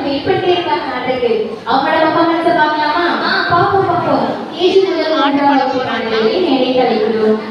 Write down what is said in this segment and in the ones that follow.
Wait பண்ணிட்டே இருக்காங்க நாட்டுக்கு. அவங்களோட பர்ஃபார்மன்ஸை பார்க்கலாமா? பார்ப்போம். கேஜி முதல் 3ஆம் வகுப்பு மாணவர்களை மேடைக்கு அழைக்கிறோம்.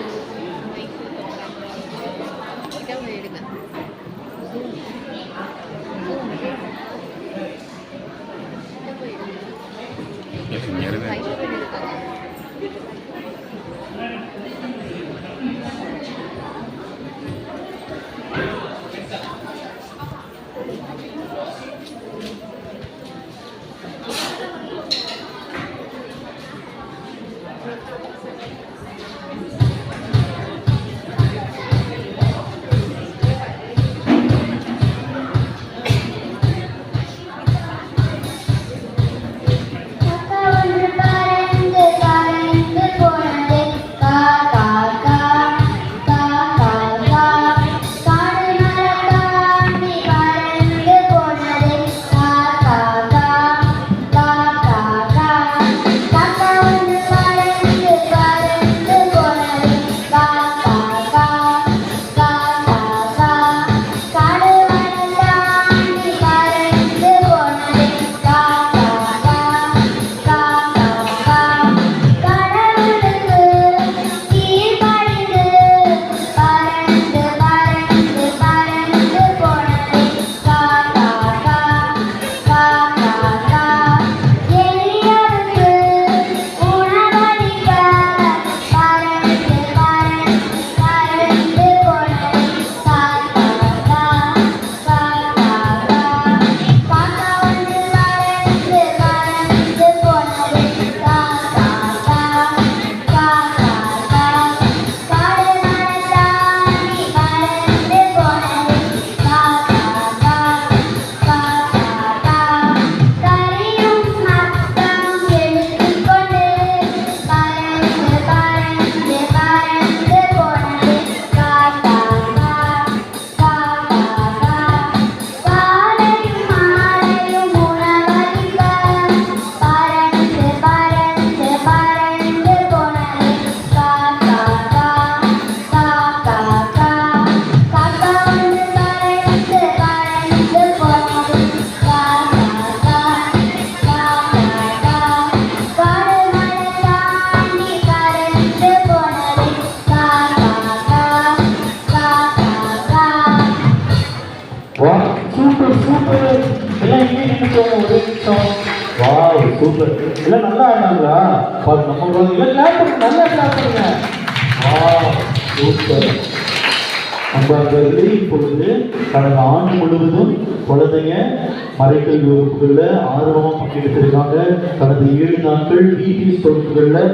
சூப்பர். எல்லாம் நல்லா ஆனாங்களா? நம்ம நல்லா கிளாப் பண்ணுங்க. சூப்பர். அன்பார்ந்தவர்களே, இப்பொழுது கடந்த ஆண்டு முழுவதும் குழந்தைங்க மறைக்கல்வி வகுப்புகளில் ஆர்வமாக பங்கெடுத்திருக்காங்க. கடந்த 7 நாட்கள் வீட்டில் வகுப்புகளில்